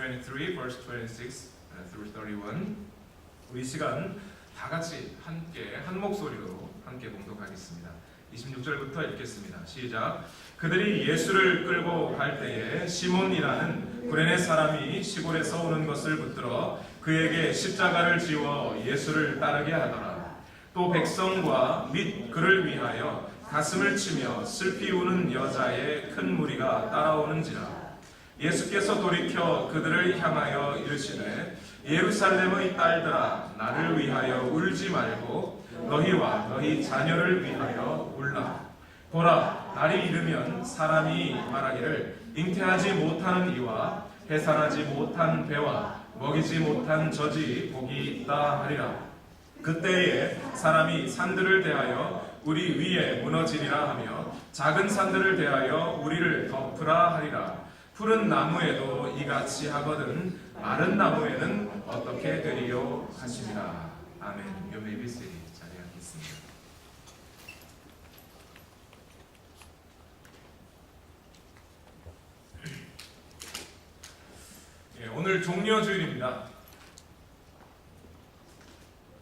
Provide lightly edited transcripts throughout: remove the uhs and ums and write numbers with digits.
23, verse 26 through 31. 우리 시간 다 같이 함께 한 목소리로 함께 봉독하겠습니다. 26절부터 읽겠습니다. 시작. 그들이 예수를 끌고 갈 때에 시몬이라는 구레네 사람이 시골에서 오는 것을 붙들어 그에게 십자가를 지워 예수를 따르게 하더라. 또 백성과 및 그를 위하여 가슴을 치며 슬피 우는 여자의 큰 무리가 따라오는지라. 예수께서 돌이켜 그들을 향하여 이르시되 예루살렘의 딸들아 나를 위하여 울지 말고 너희와 너희 자녀를 위하여 울라. 보라, 날이 이르면 사람이 말하기를 잉태하지 못하는 이와 해산하지 못한 배와 먹이지 못한 젖이 복이 있다 하리라. 그때에 사람이 산들을 대하여 우리 위에 무너지리라 하며 작은 산들을 대하여 우리를 덮으라 하리라. 푸른 나무에도 이같이 하거든 마른 나무에는 어떻게 되리요 하시니라. 아멘. You may be seated. 자리에 앉겠습니다. 오늘 종려주일입니다.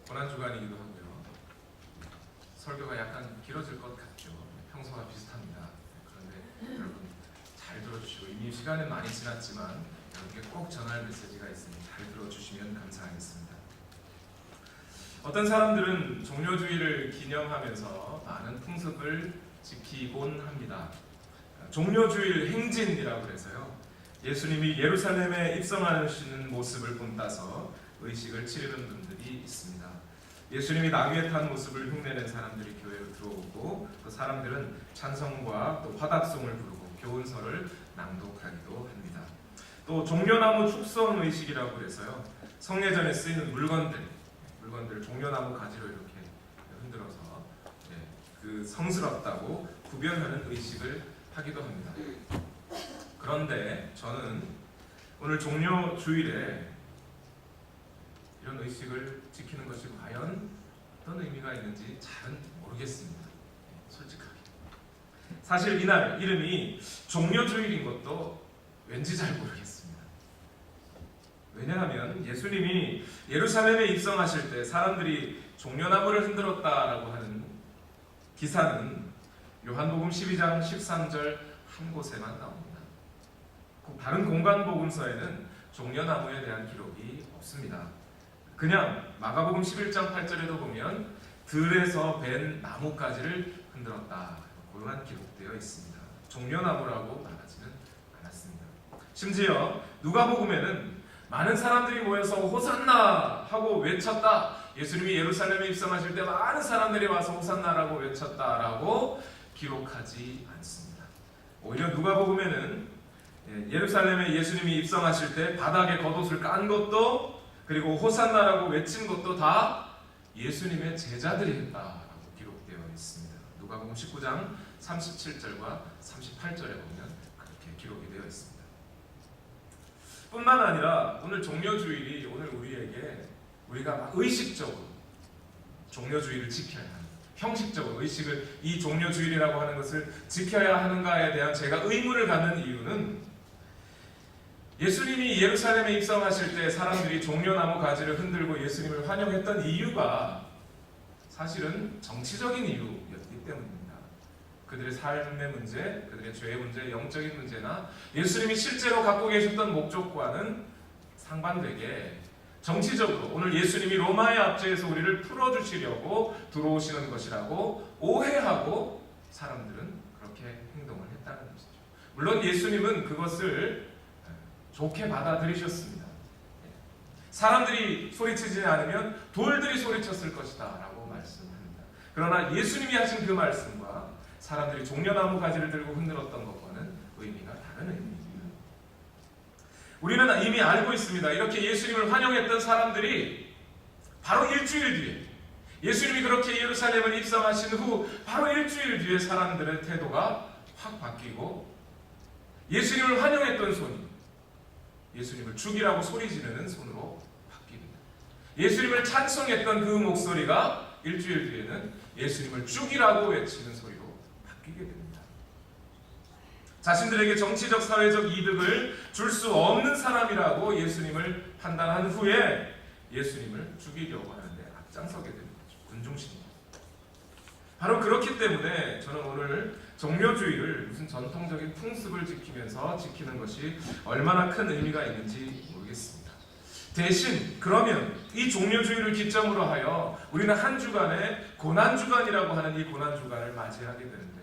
고난주간이기도 하고요. 설교가 약간 길어질 것 같죠. 평소와 비슷합니다. 그런데 여러분 잘 들어주시고 이미 시간은 많이 지났지만 여러분께 꼭 전할 메시지가 있으니 잘 들어주시면 감사하겠습니다. 어떤 사람들은 종려주일을 기념하면서 많은 풍습을 지키곤 합니다. 종려주일 행진이라고 해서요. 예수님이 예루살렘에 입성하시는 모습을 본따서 의식을 치르는 분들이 있습니다. 예수님이 나귀에 탄 모습을 흉내낸 사람들이 교회로 들어오고 또 사람들은 찬성과 또 화답송을 부르고 교훈서를 낭독하기도 합니다. 또 종려나무 축성 의식이라고 해서요. 성례전에 쓰이는 물건들 종려나무 가지로 이렇게 흔들어서 그 성스럽다고 구별하는 의식을 하기도 합니다. 그런데 저는 오늘 종려주일에 이런 의식을 지키는 것이 과연 어떤 의미가 있는지 잘은 모르겠습니다. 솔직하게. 사실 이날 이름이 종려주일인 것도 왠지 잘 모르겠습니다. 왜냐하면 예수님이 예루살렘에 입성하실 때 사람들이 종려나무를 흔들었다라고 하는 기사는 요한복음 12장 13절 한 곳에만 나옵니다. 다른 공간복음서에는 종려나무에 대한 기록이 없습니다. 그냥 마가복음 11장 8절에도 보면 들에서 벤 나뭇가지를 흔들었다. 그런 기록되어 있습니다. 종려나무라고 말하지는 않았습니다. 심지어 누가복음에는 많은 사람들이 모여서 호산나 하고 외쳤다. 예수님이 예루살렘에 입성하실 때 많은 사람들이 와서 호산나라고 외쳤다라고 기록하지 않습니다. 오히려 누가복음에는 예루살렘에 예수님이 입성하실 때 바닥에 겉옷을 깐 것도 그리고 호산나라고 외친 것도 다 예수님의 제자들이 했다라고 기록되어 있습니다. 누가복음 19장 37절과 38절에 보면 그렇게 기록이 되어 있습니다. 뿐만 아니라 오늘 종려주일이 오늘 우리가 의식적으로 종려주일을 지켜야 하는, 형식적으로 의식을 이 종려주일이라고 하는 것을 지켜야 하는가에 대한 제가 의문을 갖는 이유는 예수님이 예루살렘에 입성하실 때 사람들이 종려나무 가지를 흔들고 예수님을 환영했던 이유가 사실은 정치적인 이유였기 때문입니다. 그들의 삶의 문제, 그들의 죄의 문제, 영적인 문제나 예수님이 실제로 갖고 계셨던 목적과는 상반되게 정치적으로 오늘 예수님이 로마의 압제에서 우리를 풀어주시려고 들어오시는 것이라고 오해하고 사람들은 그렇게 행동을 했다는 것이죠. 물론 예수님은 그것을 좋게 받아들이셨습니다. 사람들이 소리치지 않으면 돌들이 소리쳤을 것이다 라고 말씀합니다. 그러나 예수님이 하신 그 말씀과 사람들이 종려나무 가지를 들고 흔들었던 것과는 의미가 다른 의미입니다. 우리는 이미 알고 있습니다. 이렇게 예수님을 환영했던 사람들이 바로 일주일 뒤에 예수님이 그렇게 예루살렘을 입성하신 후 바로 일주일 뒤에 사람들의 태도가 확 바뀌고 예수님을 환영했던 손이 예수님을 죽이라고 소리 지르는 손으로 바뀝니다. 예수님을 찬송했던 그 목소리가 일주일 뒤에는 예수님을 죽이라고 외치는 소리로 바뀌게 됩니다. 자신들에게 정치적 사회적 이득을 줄 수 없는 사람이라고 예수님을 판단한 후에 예수님을 죽이려고 하는데 앞장서게 되는 거죠. 군중심리. 바로 그렇기 때문에 저는 오늘 종묘주의를 무슨 전통적인 풍습을 지키면서 지키는 것이 얼마나 큰 의미가 있는지 모르겠습니다. 대신 그러면 이 종묘주의를 기점으로 하여 우리는 한 주간의 고난주간이라고 하는 이 고난주간을 맞이하게 되는데요.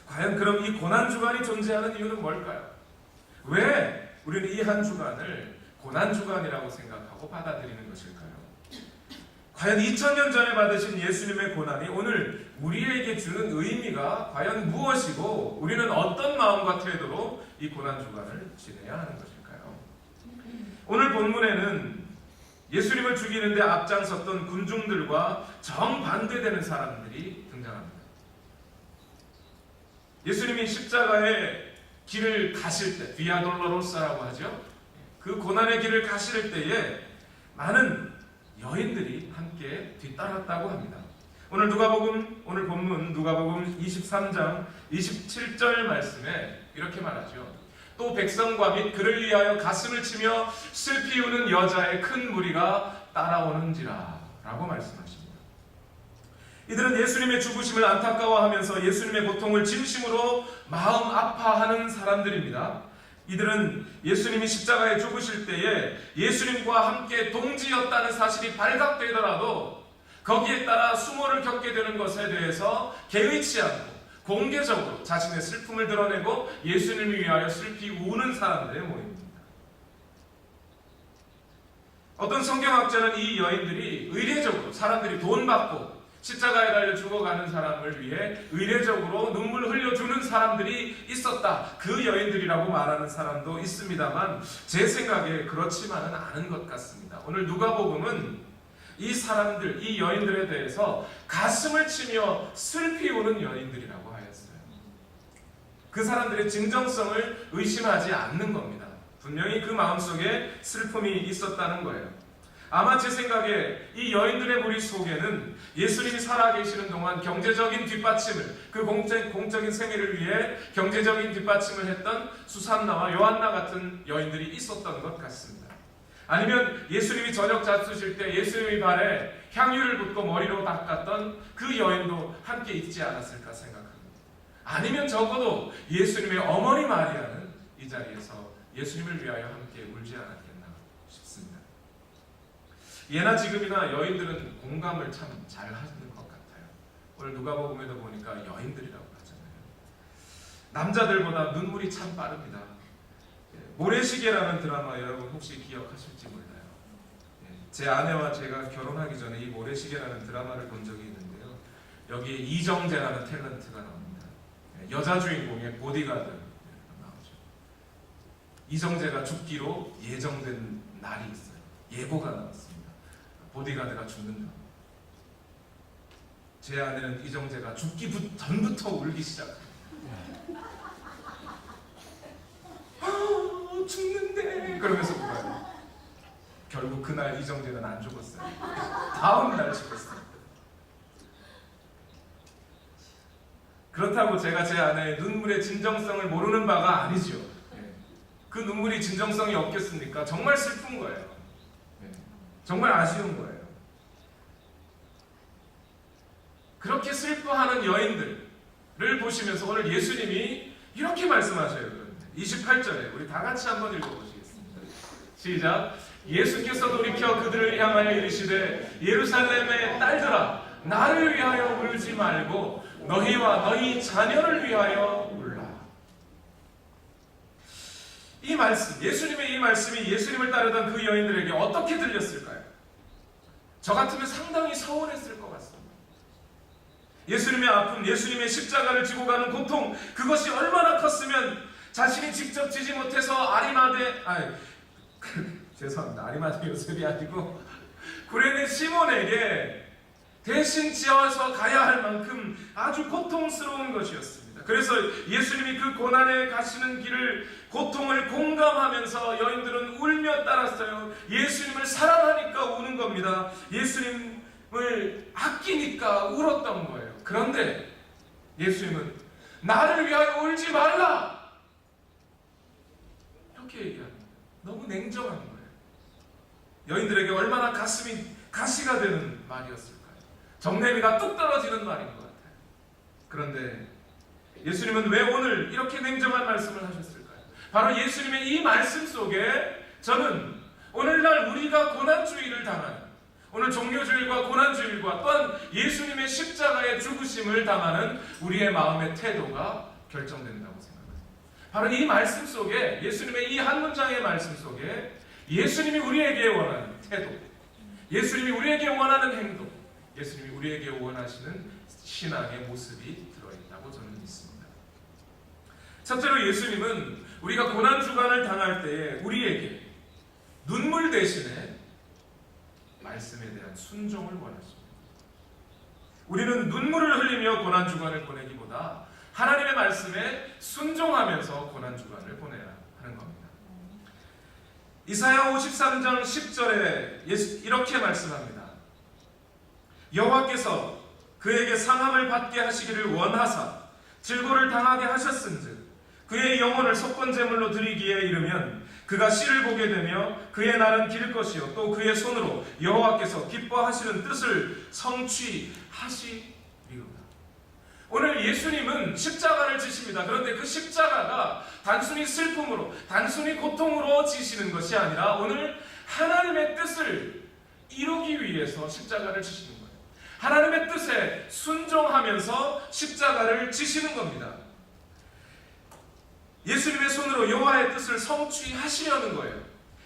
과연 그럼 이 고난주간이 존재하는 이유는 뭘까요? 왜 우리는 이 한 주간을 고난주간이라고 생각하고 받아들이는 것일까요? 과연 2000년 전에 받으신 예수님의 고난이 오늘 우리에게 주는 의미가 과연 무엇이고 우리는 어떤 마음과 태도로 이 고난주간을 지내야 하는 것일까요? 오늘 본문에는 예수님을 죽이는데 앞장섰던 군중들과 정반대되는 사람들이 등장합니다. 예수님이 십자가의 길을 가실 때, 비아 돌로로사라고 하죠. 그 고난의 길을 가실 때에 많은 여인들이 함께 뒤따랐다고 합니다. 오늘 본문 누가복음 23장 27절 말씀에 이렇게 말하죠. 또 백성과 및 그를 위하여 가슴을 치며 슬피 우는 여자의 큰 무리가 따라오는지라 라고 말씀하십니다. 이들은 예수님의 죽으심을 안타까워하면서 예수님의 고통을 진심으로 마음 아파하는 사람들입니다. 이들은 예수님이 십자가에 죽으실 때에 예수님과 함께 동지였다는 사실이 발각되더라도 거기에 따라 수모를 겪게 되는 것에 대해서 개의치 않고 공개적으로 자신의 슬픔을 드러내고 예수님을 위하여 슬피 우는 사람들의 모임입니다. 어떤 성경학자는 이 여인들이 의례적으로 사람들이 돈 받고 십자가에 달려 죽어가는 사람을 위해 의례적으로 눈물 흘려주는 사람들이 있었다. 그 여인들이라고 말하는 사람도 있습니다만 제 생각에 그렇지만은 않은 것 같습니다. 오늘 누가복음은 이 사람들, 이 여인들에 대해서 가슴을 치며 슬피 우는 여인들이라고 하였어요. 그 사람들의 진정성을 의심하지 않는 겁니다. 분명히 그 마음속에 슬픔이 있었다는 거예요. 아마 제 생각에 이 여인들의 무리 속에는 예수님이 살아계시는 동안 경제적인 뒷받침을, 그 공적인 생애를 위해 경제적인 뒷받침을 했던 수산나와 요한나 같은 여인들이 있었던 것 같습니다. 아니면 예수님이 저녁 잡수실 때 예수님이 발에 향유를 붓고 머리로 닦았던 그 여인도 함께 있지 않았을까 생각합니다. 아니면 적어도 예수님의 어머니 마리아는 이 자리에서 예수님을 위하여 함께 울지 않았겠나 싶습니다. 예나 지금이나 여인들은 공감을 참 잘하는 것 같아요. 오늘 누가복음에도 보니까 여인들이라고 하잖아요. 남자들보다 눈물이 참 빠릅니다. 모래시계라는 드라마 여러분 혹시 기억하실지 몰라요. 제 아내와 제가 결혼하기 전에 이 모래시계라는 드라마를 본 적이 있는데요. 여기에 이정재라는 탤런트가 나옵니다. 여자 주인공의 보디가드 나오죠. 이정재가 죽기로 예정된 날이 있어요. 예고가 나왔습니다. 보디가드가 죽는다. 제 아내는 이정재가 죽기 전부터 울기 시작합니다. 죽는데 그러면서 울어요. 결국 그날 이정재는 안 죽었어요. 다음 날 죽었어요. 그렇다고 제가 제 아내의 눈물의 진정성을 모르는 바가 아니죠. 그 눈물이 진정성이 없겠습니까? 정말 슬픈 거예요. 정말 아쉬운 거예요. 그렇게 슬퍼하는 여인들을 보시면서 오늘 예수님이 이렇게 말씀하셔요. 28절에 우리 다 같이 한번 읽어보시겠습니다. 시작. 예수께서 돌이켜 그들을 향하여 이르시되 예루살렘의 딸들아 나를 위하여 울지 말고 너희와 너희 자녀를 위하여 울라. 이 말씀, 예수님의 이 말씀이 예수님을 따르던 그 여인들에게 어떻게 들렸을까요? 저 같으면 상당히 서운했을 것 같습니다. 예수님의 아픔, 예수님의 십자가를 지고 가는 고통, 그것이 얼마나 컸으면 자신이 직접 지지 못해서 죄송합니다. 아리마대 요셉이 아니고 구레네 시몬에게 대신 지어서 가야 할 만큼 아주 고통스러운 것이었습니다. 그래서 예수님이 그 고난에 가시는 길을 고통을 공감하면서 여인들은 울며 따랐어요. 예수님을 사랑하니까 우는 겁니다. 예수님을 아끼니까 울었던 거예요. 그런데 예수님은 나를 위하여 울지 말라. 이렇게 얘기합니다. 너무 냉정한 거예요. 여인들에게 얼마나 가시가 되는 말이었을까요? 정내미가 뚝 떨어지는 말인 것 같아요. 그런데 예수님은 왜 오늘 이렇게 냉정한 말씀을 하셨을까요? 바로 예수님의 이 말씀 속에 저는 오늘날 우리가 고난주의를 당하는, 오늘 종교주일과 고난주일과 또한 예수님의 십자가의 죽으심을 당하는 우리의 마음의 태도가 결정된다고 생각합니다. 바로 이 말씀 속에, 예수님의 이 한 문장의 말씀 속에 예수님이 우리에게 원하는 태도, 예수님이 우리에게 원하는 행동, 예수님이 우리에게 원하시는 신앙의 모습이 들어있다고 저는 믿습니다. 첫째로 예수님은 우리가 고난주간을 당할 때에 우리에게 눈물 대신에 말씀에 대한 순종을 원하십니다. 우리는 눈물을 흘리며 고난주간을 보내기보다 하나님의 말씀에 순종하면서 고난주간을 보내야 하는 겁니다. 이사야 53장 10절에 이렇게 말씀합니다. 여호와께서 그에게 상함을 받게 하시기를 원하사 질고를 당하게 하셨은즉 그의 영혼을 속건제물로 드리기에 이르면 그가 씨를 보게 되며 그의 날은 길 것이요 또 그의 손으로 여호와께서 기뻐하시는 뜻을 성취하시리로다. 오늘 예수님은 십자가를 지십니다. 그런데 그 십자가가 단순히 슬픔으로, 단순히 고통으로 지시는 것이 아니라 오늘 하나님의 뜻을 이루기 위해서 십자가를 지시는 거예요. 하나님의 뜻에 순종하면서 십자가를 지시는 겁니다. 예수님의 손으로 여호와의 뜻을 성취하시려는 거예요.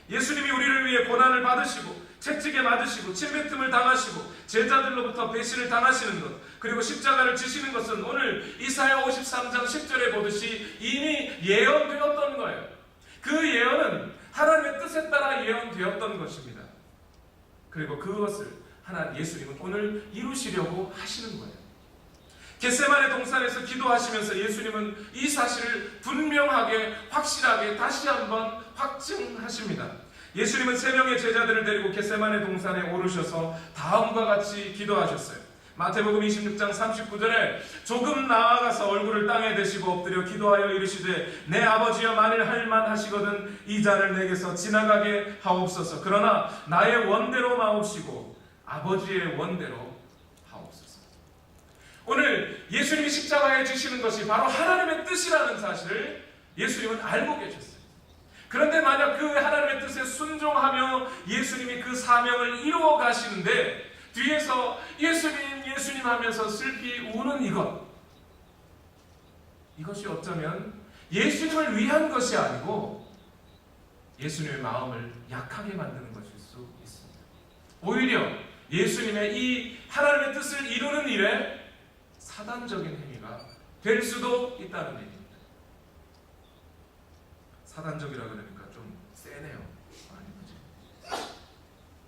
예수님이 우리를 위해 고난을 받으시고 채찍에 맞으시고 침뱉음을 당하시고 제자들로부터 배신을 당하시는 것, 그리고 십자가를 지시는 것은 오늘 이사야 53장 10절에 보듯이 이미 예언되었던 거예요. 그 예언은 하나님의 뜻에 따라 예언되었던 것입니다. 그리고 그것을 예수님은 오늘 이루시려고 하시는 거예요. 겟세마네 동산에서 기도하시면서 예수님은 이 사실을 분명하게, 확실하게 다시 한번 확증하십니다. 예수님은 3명의 제자들을 데리고 겟세마네 동산에 오르셔서 다음과 같이 기도하셨어요. 마태복음 26장 39절에 조금 나아가서 얼굴을 땅에 대시고 엎드려 기도하여 이르시되 내 아버지여 만일 할만하시거든 이 잔을 내게서 지나가게 하옵소서. 그러나 나의 원대로 마옵시고 아버지의 원대로 하옵소서. 오늘 예수님이 십자가에 지시는 것이 바로 하나님의 뜻이라는 사실을 예수님은 알고 계셨어요. 그런데 만약 그 하나님의 뜻에 순종하며 예수님이 그 사명을 이루어 가시는데 뒤에서 예수님 하면서 슬피 우는 이것이 어쩌면 예수님을 위한 것이 아니고 예수님의 마음을 약하게 만드는 것일 수 있습니다. 오히려 예수님의 이 하나님의 뜻을 이루는 일에 사단적인 행위가 될 수도 있다는 얘기입니다. 사단적이라 그러니까 좀 세네요. 아니, 그치?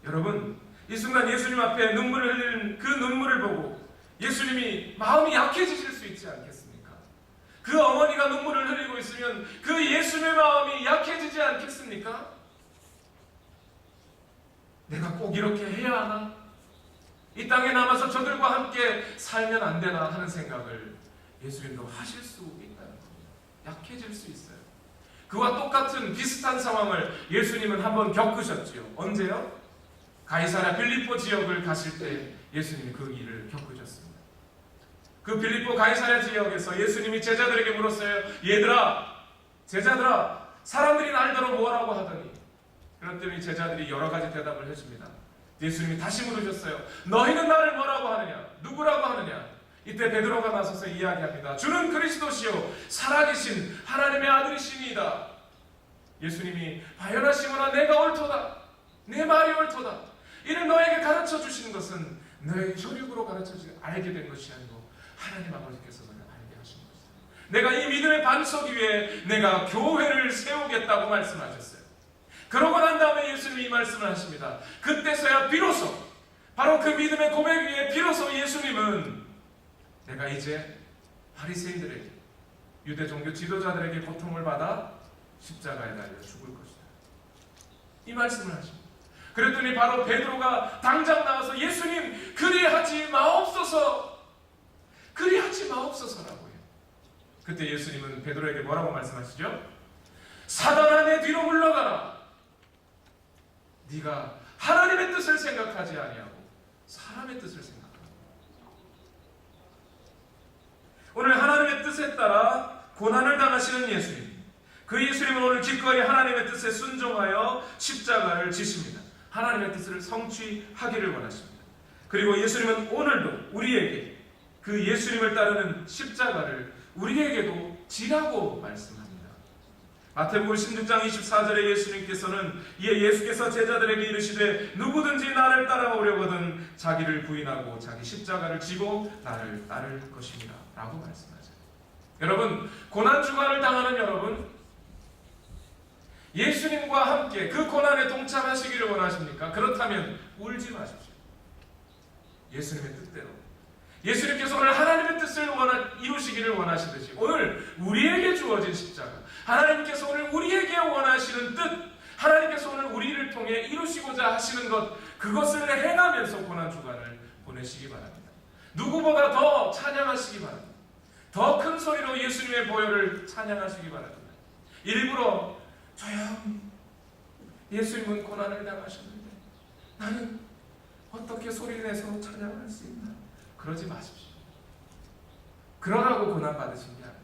여러분, 이 순간 예수님 앞에 눈물을 흘리는 그 눈물을 보고 예수님이 마음이 약해지실 수 있지 않겠습니까? 그 어머니가 눈물을 흘리고 있으면 그 예수님의 마음이 약해지지 않겠습니까? 내가 꼭 이렇게 해야 하나? 이 땅에 남아서 저들과 함께 살면 안 되나 하는 생각을 예수님도 하실 수 있다는 겁니다. 약해질 수 있어요. 그와 똑같은 비슷한 상황을 예수님은 한번 겪으셨지요. 언제요? 가이사랴 빌립보 지역을 가실 때 예수님이 그 일을 겪으셨습니다. 그 빌립보 가이사랴 지역에서 예수님이 제자들에게 물었어요. 얘들아, 제자들아, 사람들이 날더러 뭐라고 하더니, 그랬더니 제자들이 여러 가지 대답을 해줍니다. 예수님이 다시 물으셨어요. 너희는 나를 뭐라고 하느냐? 누구라고 하느냐? 이때 베드로가 나서서 이야기합니다. 주는 그리스도시요 살아계신 하나님의 아들이시니이다. 예수님이 바요나시모나 내가 옳도다. 내 말이 옳도다. 이를 너에게 가르쳐 주시는 것은 너의 혈육으로 가르쳐 알게 된 것이 아니고 하나님 아버지께서 너를 알게 하신 것이다. 내가 이 믿음의 반석 위에 내가 교회를 세우겠다고 말씀하셨어요. 그러고 난 다음에 예수님이 이 말씀을 하십니다. 그때서야 비로소 바로 그 믿음의 고백 위에 비로소 예수님은 내가 이제 바리새인들에게 유대 종교 지도자들에게 고통을 받아 십자가에 달려 죽을 것이다. 이 말씀을 하십니다. 그랬더니 바로 베드로가 당장 나와서 예수님 그리하지 마옵소서, 그리하지 마옵소서라고 해요. 그때 예수님은 베드로에게 뭐라고 말씀하시죠? 사단아, 내 뒤로 물러가라. 네가 하나님의 뜻을 생각하지 아니하고 사람의 뜻을 생각하라. 오늘 하나님의 뜻에 따라 고난을 당하시는 예수님, 그 예수님은 오늘 기꺼이 하나님의 뜻에 순종하여 십자가를 지십니다. 하나님의 뜻을 성취하기를 원하십니다. 그리고 예수님은 오늘도 우리에게 그 예수님을 따르는 십자가를 우리에게도 지라고 말씀합니다. 마태복음 16장 24절에 예수님께서는 이에 예수께서 제자들에게 이르시되 누구든지 나를 따라오려거든 자기를 부인하고 자기 십자가를 지고 나를 따를 것입니다 라고 말씀하세요. 여러분, 고난주간을 당하는 여러분, 예수님과 함께 그 고난에 동참하시기를 원하십니까? 그렇다면 울지 마십시오. 예수님의 뜻대로, 예수님께서 오늘 하나님의 뜻을 이루시기를 원하시듯이 오늘 우리에게 주어진 십자가, 하나님께서 오늘 우리에게 원하시는 뜻, 하나님께서 오늘 우리를 통해 이루시고자 하시는 것, 그것을 행하면서 고난주간을 보내시기 바랍니다. 누구보다 더 찬양하시기 바랍니다. 더 큰 소리로 예수님의 보혈을 찬양하시기 바랍니다. 일부러 조용히 예수님은 고난을 당하셨는데 나는 어떻게 소리를 내서 찬양할 수 있나? 그러지 마십시오. 그러라고 고난 받으신 게 아니에요.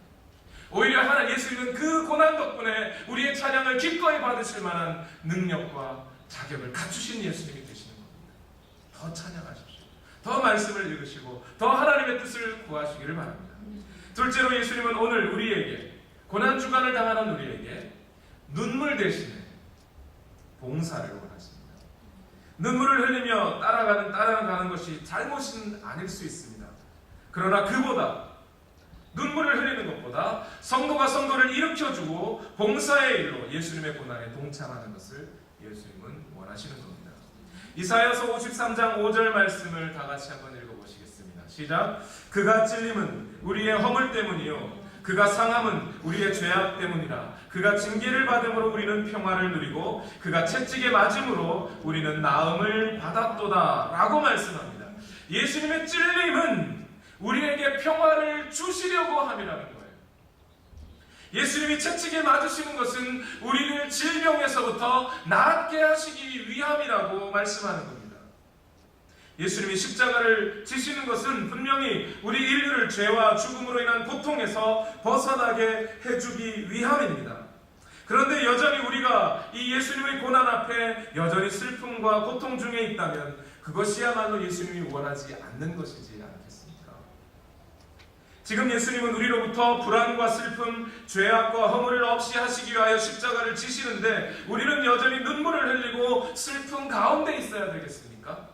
오히려 예수님은 그 고난 덕분에 우리의 찬양을 기꺼이 받으실 만한 능력과 자격을 갖추신 예수님이 되시는 겁니다. 더 찬양하십시오. 더 말씀을 읽으시고 더 하나님의 뜻을 구하시기를 바랍니다. 둘째로 예수님은 오늘 우리에게, 고난주간을 당하는 우리에게 눈물 대신에 봉사를 원하십니다. 눈물을 흘리며 따라가는 것이 잘못은 아닐 수 있습니다. 그러나 그보다, 눈물을 흘리는 것보다 성도가 성도를 일으켜주고 봉사의 일로 예수님의 고난에 동참하는 것을 예수님은 원하시는 겁니다. 이사야서 53장 5절 말씀을 다 같이 한번 읽어보시겠습니다. 시작. 그가 찔림은 우리의 허물 때문이요 그가 상함은 우리의 죄악 때문이라. 그가 징계를 받음으로 우리는 평화를 누리고 그가 채찍에 맞음으로 우리는 나음을 받았도다 라고 말씀합니다. 예수님의 찔림은 우리에게 평화를 주시려고 함이라는 거예요. 예수님이 채찍에 맞으시는 것은 우리를 질병에서부터 낫게 하시기 위함이라고 말씀하는 겁니다. 예수님이 십자가를 지시는 것은 분명히 우리 인류를 죄와 죽음으로 인한 고통에서 벗어나게 해주기 위함입니다. 그런데 여전히 우리가 이 예수님의 고난 앞에 여전히 슬픔과 고통 중에 있다면 그것이야말로 예수님이 원하지 않는 것이지 않겠습니까? 지금 예수님은 우리로부터 불안과 슬픔, 죄악과 허물을 없이 하시기 위하여 십자가를 지시는데 우리는 여전히 눈물을 흘리고 슬픔 가운데 있어야 되겠습니까?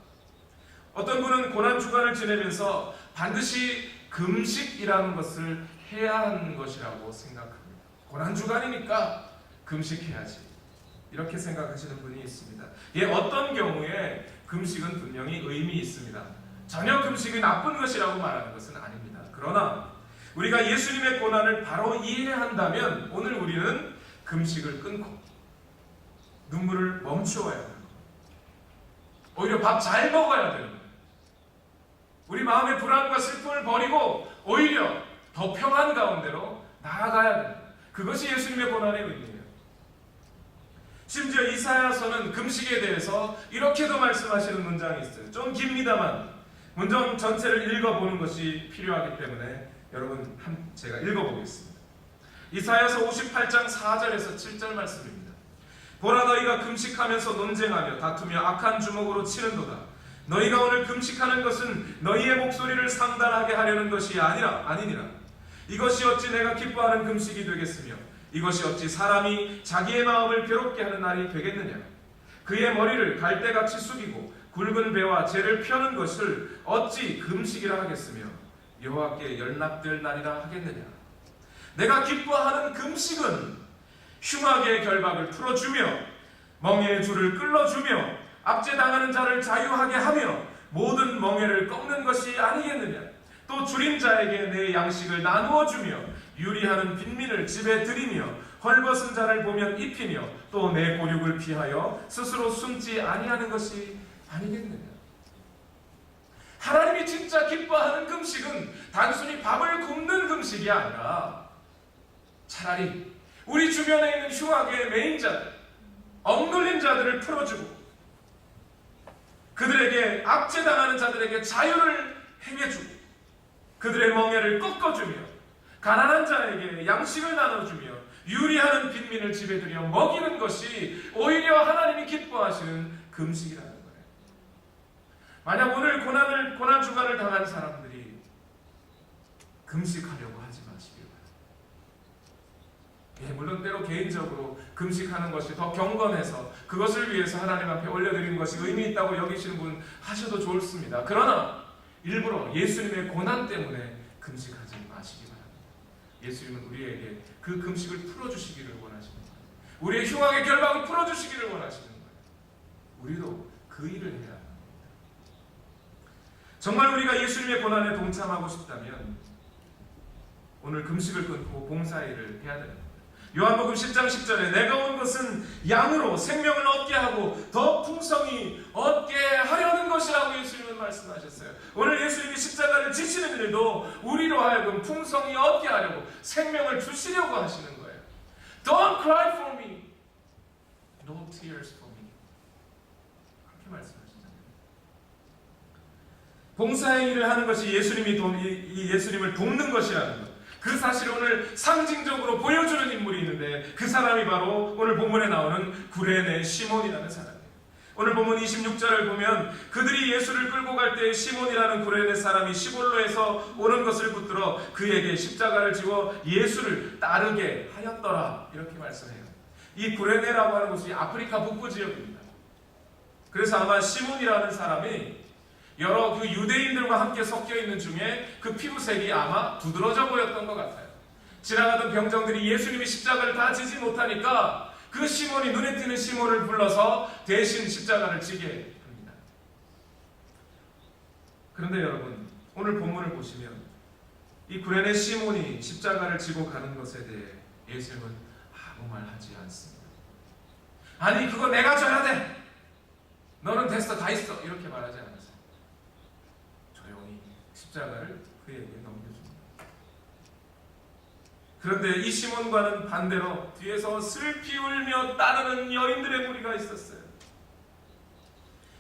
어떤 분은 고난주간을 지내면서 반드시 금식이라는 것을 해야 하는 것이라고 생각합니다. 고난주간이니까 금식해야지, 이렇게 생각하시는 분이 있습니다. 어떤 경우에 금식은 분명히 의미 있습니다. 전혀 금식이 나쁜 것이라고 말하는 것은 아닙니다. 그러나 우리가 예수님의 고난을 바로 이해한다면 오늘 우리는 금식을 끊고 눈물을 멈추어야 합니다. 오히려 밥 잘 먹어야 되는 거예요. 우리 마음의 불안과 슬픔을 버리고 오히려 더 평안 가운데로 나아가야 됩니다. 그것이 예수님의 고난의 의미예요. 심지어 이사야서는 금식에 대해서 이렇게도 말씀하시는 문장이 있어요. 좀 깁니다만 문장 전체를 읽어보는 것이 필요하기 때문에 여러분 제가 읽어보겠습니다. 이사야서 58장 4절에서 7절 말씀입니다. 보라, 너희가 금식하면서 논쟁하며 다투며 악한 주먹으로 치는도다. 너희가 오늘 금식하는 것은 너희의 목소리를 상달하게 하려는 것이 아니니라. 이것이 어찌 내가 기뻐하는 금식이 되겠으며 이것이 어찌 사람이 자기의 마음을 괴롭게 하는 날이 되겠느냐. 그의 머리를 갈대같이 숙이고 굵은 배와 재를 펴는 것을 어찌 금식이라 하겠으며 여호와께 연락될 날이라 하겠느냐. 내가 기뻐하는 금식은 흉악의 결박을 풀어주며 멍에의 줄을 끌어주며 압제당하는 자를 자유하게 하며 모든 멍에를 꺾는 것이 아니겠느냐. 또 줄인 자에게 내 양식을 나누어 주며 유리하는 빈민을 집에 들이며 헐벗은 자를 보면 입히며 또 내 고육을 피하여 스스로 숨지 아니하는 것이 아니겠느냐. 하나님이 진짜 기뻐하는 금식은 단순히 밥을 굶는 금식이 아니라 차라리 우리 주변에 있는 흉악의 매인자들, 억눌린 자들을 풀어주고 그들에게 압제당하는 자들에게 자유를 행해주고 그들의 멍에를 꺾어주며 가난한 자에게 양식을 나눠주며 유리하는 빈민을 집에 들여 먹이는 것이 오히려 하나님이 기뻐하시는 금식이라는 거예요. 만약 오늘 고난 주간을 당한 사람들이 금식하려고 하지 마시길 바랍니다. 물론 때로 개인적으로 금식하는 것이 더 경건해서 그것을 위해서 하나님 앞에 올려드리는 것이 의미 있다고 여기시는 분 하셔도 좋습니다. 그러나 일부러 예수님의 고난 때문에 금식하지 마시기 바랍니다. 예수님은 우리에게 그 금식을 풀어주시기를 원하시는 거예요. 우리의 흉악의 결박을 풀어주시기를 원하시는 거예요. 우리도 그 일을 해야 합니다. 정말 우리가 예수님의 고난에 동참하고 싶다면 오늘 금식을 끊고 봉사일을 해야 됩니다. 요한복음 10장 10절에 내가 온 것은 양으로 생명을 얻게 하고 더 풍성히 얻게 하려는 것이라고 예수님은 말씀하셨어요. 오늘 예수님이 십자가를 지시는 일도 우리로 하여금 풍성히 얻게 하려고 생명을 주시려고 하시는 거예요. Don't cry for me. No tears for me. 그렇게 말씀하시잖아요. 봉사의 일을 하는 것이 예수님을 돕는 것이라는 것. 그 사실을 오늘 상징적으로 보여주는 인물이 있는데 그 사람이 바로 오늘 본문에 나오는 구레네 시몬이라는 사람이에요. 오늘 본문 26절을 보면 그들이 예수를 끌고 갈 때 시몬이라는 구레네 사람이 시볼로에서 오는 것을 붙들어 그에게 십자가를 지워 예수를 따르게 하였더라 이렇게 말씀해요. 이 구레네라고 하는 곳이 아프리카 북부 지역입니다. 그래서 아마 시몬이라는 사람이 여러 그 유대인들과 함께 섞여 있는 중에 그 피부색이 아마 두드러져 보였던 것 같아요. 지나가던 병정들이 예수님이 십자가를 다 지지 못하니까 그 시몬이 눈에 띄는 시몬을 불러서 대신 십자가를 지게 합니다. 그런데 여러분 오늘 본문을 보시면 이 구레네 시몬이 십자가를 지고 가는 것에 대해 예수님은 아무 말 하지 않습니다. 아니 그거 내가 져야 돼. 너는 됐어 다 있어 이렇게 말하지 않았어요. 십자가를 그에게 넘겨줍니다. 그런데 이 시몬과는 반대로 뒤에서 슬피 울며 따르는 여인들의 무리가 있었어요.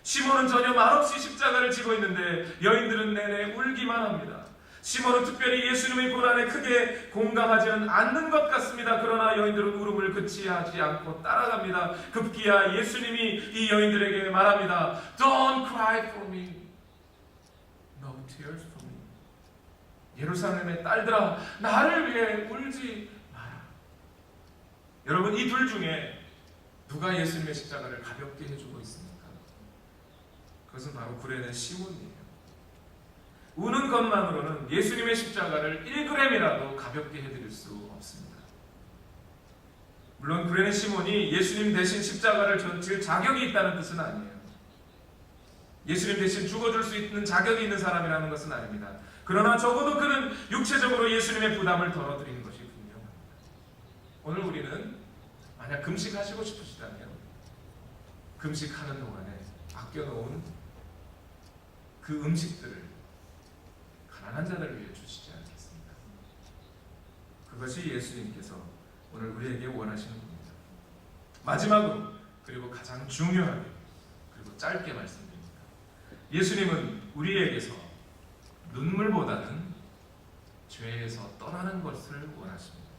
시몬은 전혀 말없이 십자가를 지고 있는데 여인들은 내내 울기만 합니다. 시몬은 특별히 예수님의 고난에 크게 공감하지는 않는 것 같습니다. 그러나 여인들은 울음을 그치하지 않고 따라갑니다. 급기야 예수님이 이 여인들에게 말합니다. Don't cry for me. No tears for me. 예루살렘의 딸들아 나를 위해 울지 마라. 여러분 이 둘 중에 누가 예수님의 십자가를 가볍게 해주고 있습니까? 그것은 바로 구레네 시몬이에요. 우는 것만으로는 예수님의 십자가를 1g이라도 가볍게 해드릴 수 없습니다. 물론 구레네 시몬이 예수님 대신 십자가를 질 자격이 있다는 뜻은 아니에요. 예수님 대신 죽어줄 수 있는 자격이 있는 사람이라는 것은 아닙니다. 그러나 적어도 그는 육체적으로 예수님의 부담을 덜어드리는 것이 분명합니다. 오늘 우리는 만약 금식하시고 싶으시다면 금식하는 동안에 아껴놓은 그 음식들을 가난한 자들을 위해 주시지 않겠습니까? 그것이 예수님께서 오늘 우리에게 원하시는 겁니다. 마지막으로 그리고 가장 중요하게 그리고 짧게 말씀드립니다. 예수님은 우리에게서 눈물보다는 죄에서 떠나는 것을 원하십니다.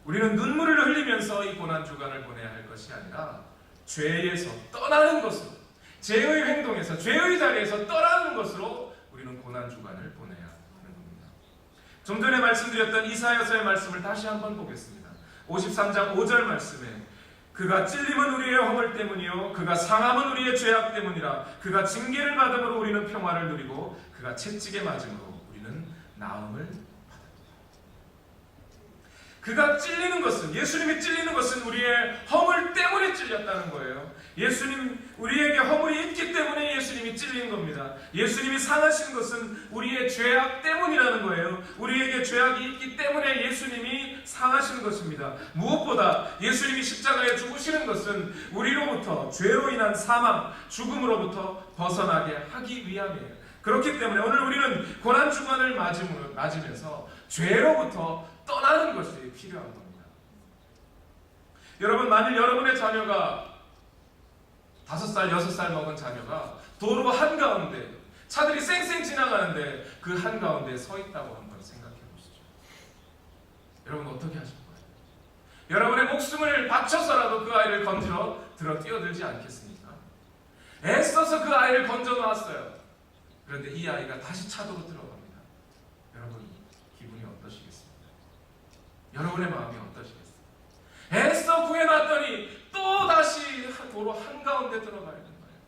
우리는 눈물을 흘리면서 이 고난주간을 보내야 할 것이 아니라 죄에서 떠나는 것으로, 죄의 행동에서, 죄의 자리에서 떠나는 것으로 우리는 고난주간을 보내야 하는 겁니다. 좀 전에 말씀드렸던 이사야서의 말씀을 다시 한번 보겠습니다. 53장 5절 말씀에 그가 찔림은 우리의 허물 때문이요 그가 상함은 우리의 죄악 때문이라. 그가 징계를 받음으로 우리는 평화를 누리고 그가 채찍에 맞음으로 우리는 나음을 받았다. 그가 찔리는 것은, 예수님이 찔리는 것은 우리의 허물 때문에 찔렸다는 거예요. 예수님, 우리에게 허물이 있기 때문에 예수님이 찔린 겁니다. 예수님이 상하신 것은 우리의 죄악 때문이라는 거예요. 우리에게 죄악이 있기 때문에 예수님이 상하신 것입니다. 무엇보다 예수님이 십자가에 죽으시는 것은 우리로부터 죄로 인한 사망, 죽음으로부터 벗어나게 하기 위함이에요. 그렇기 때문에 오늘 우리는 고난주간을 맞으면서 죄로부터 떠나는 것이 필요한 겁니다. 여러분, 만일 여러분의 자녀가 5살, 6살 먹은 자녀가 도로 한가운데 차들이 쌩쌩 지나가는데 그 한가운데 서 있다고 한번 생각해 보시죠. 여러분 어떻게 하실 거예요? 여러분의 목숨을 바쳐서라도 그 아이를 건지러 들어 뛰어들지 않겠습니까? 애써서 그 아이를 건져 놨어요. 그런데 이 아이가 다시 차도로 들어갑니다. 여러분 기분이 어떠시겠습니까? 여러분의 마음이 어떠시겠어요? 애써 구해놨더니 또 다시 도로 한가운데 들어가야 되는 거예요.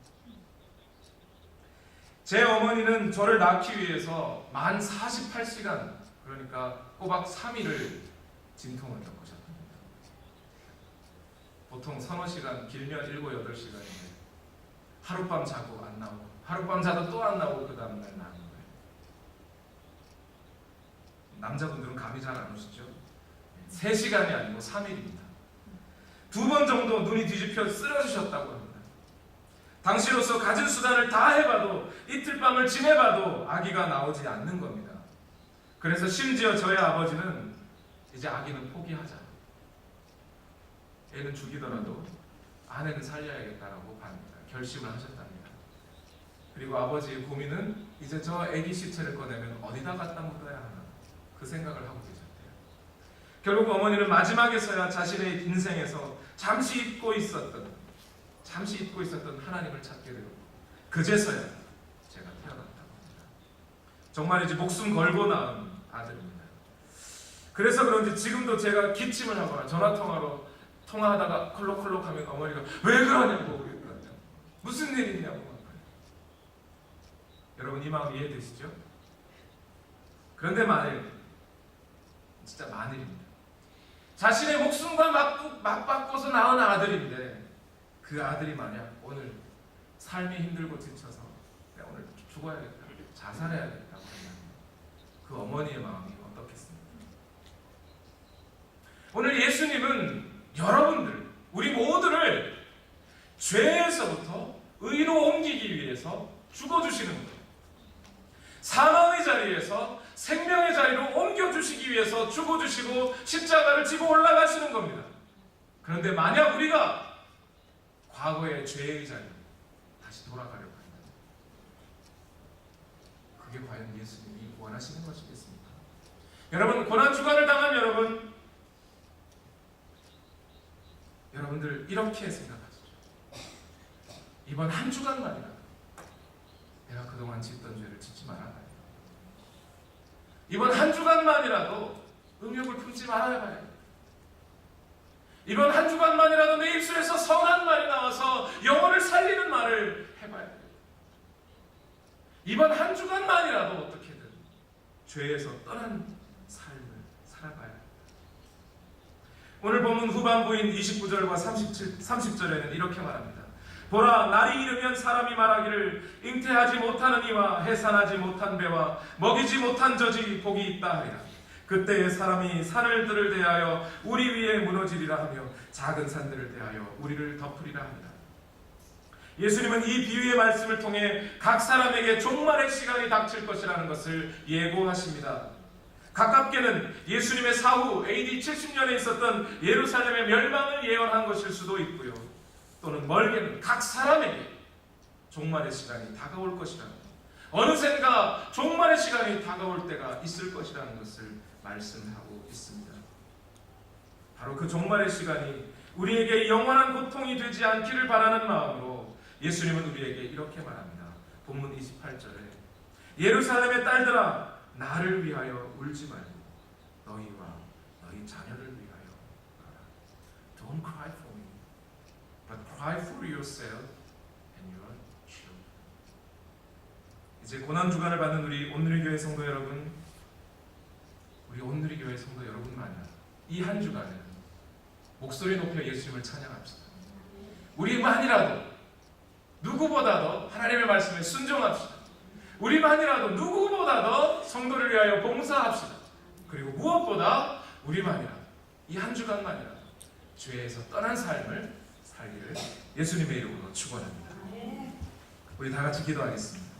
제 어머니는 저를 낳기 위해서 만 48시간, 그러니까 꼬박 3일을 진통을 겪으셨답니다. 보통 서너 시간, 길면 7, 8시간인데 하룻밤 자고 안 나오고 하룻밤 자도 또 안 나오고 그 다음날 나는 거예요. 남자분들은 감이 잘 안 오시죠? 3시간이 아니고 3일입니다. 2번 정도 눈이 뒤집혀 쓰러지셨다고 합니다. 당시로서 가진 수단을 다 해봐도 이틀 밤을 지내봐도 아기가 나오지 않는 겁니다. 그래서 심지어 저희 아버지는 이제 아기는 포기하자, 애는 죽이더라도 아내는 살려야겠다라고 결심을 하셨답니다. 그리고 아버지의 고민은 이제 저 아기 시체를 꺼내면 어디다 갖다 묻어야 하나, 그 생각을 하고 계셨대요. 결국 어머니는 마지막에서야 자신의 인생에서 잠시 잊고 있었던 하나님을 찾게 되고 그제서야 제가 태어났다고 합니다. 정말이지 목숨 걸고 낳은 아들입니다. 그래서 그런지 지금도 제가 기침을 하거나 통화하다가 콜록콜록 하면 어머니가 왜 그러냐고 그랬거든요. 무슨 일 있냐고. 여러분 이 마음 이해되시죠? 그런데 진짜 만일입니다. 자신의 목숨과 맞바꿔서 낳은 아들인데 그 아들이 만약 오늘 삶이 힘들고 지쳐서 내가 오늘 죽어야겠다, 자살해야겠다고 하면 그 어머니의 마음이 어떻겠습니까? 오늘 예수님은 여러분들, 우리 모두를 죄에서부터 의로 옮기기 위해서 죽어주시는 거예요. 사망의 자리에서 생명의 자리로 옮겨주시기 위해서 죽어주시고 십자가를 지고 올라가시는 겁니다. 그런데 만약 우리가 과거의 죄의 자리로 다시 돌아가려고 한다면 그게 과연 예수님이 원하시는 것이겠습니까? 여러분, 고난주간을 당한 여러분들 이렇게 생각하시죠. 이번 한 주간만이라도 내가 그동안 짓던 죄를 짓지 말아봐요. 이번 한 주간만이라도 음욕을 품지 말아봐요. 이번 한 주간만이라도 내 입술에서 선한 말이 나와서 영혼을 살리는 말을 해봐야 돼요. 이번 한 주간만이라도 어떻게든 죄에서 떠난 삶을 살아봐야 돼요. 오늘 본문 후반부인 29절과 30절에는 이렇게 말합니다. 보라, 날이 이르면 사람이 말하기를 잉태하지 못하는 이와 해산하지 못한 배와 먹이지 못한 젖이 복이 있다 하리라. 그때에 사람이 산을들을 대하여 우리 위에 무너지리라 하며 작은 산들을 대하여 우리를 덮으리라 합니다. 예수님은 이 비유의 말씀을 통해 각 사람에게 종말의 시간이 닥칠 것이라는 것을 예고하십니다. 가깝게는 예수님의 사후 AD 70년에 있었던 예루살렘의 멸망을 예언한 것일 수도 있고요. 또는 멀게는 각 사람에게 종말의 시간이 다가올 것이라는, 어느샌가 종말의 시간이 다가올 때가 있을 것이라는 것을 말씀하고 있습니다. 바로 그 종말의 시간이 우리에게 영원한 고통이 되지 않기를 바라는 마음으로 예수님은 우리에게 이렇게 말합니다. 본문 28절에 예루살렘의 딸들아, 나를 위하여 울지 말고 너희와 너희 자녀를 위하여 울어라. Don't cry for me, but cry for yourself and your children. 이제 고난주간을 받는 우리 온누리교회 성도 여러분, 우리 온누리교회 성도 여러분만이 이 한 주간에는 목소리 높여 예수님을 찬양합시다. 우리만이라도 누구보다도 하나님의 말씀에 순종합시다. 우리만이라도 누구보다도 성도를 위하여 봉사합시다. 그리고 무엇보다 우리만이라도 이 한 주간만이라도 죄에서 떠난 삶을 살기를 예수님의 이름으로 축원합니다. 우리 다 같이 기도하겠습니다.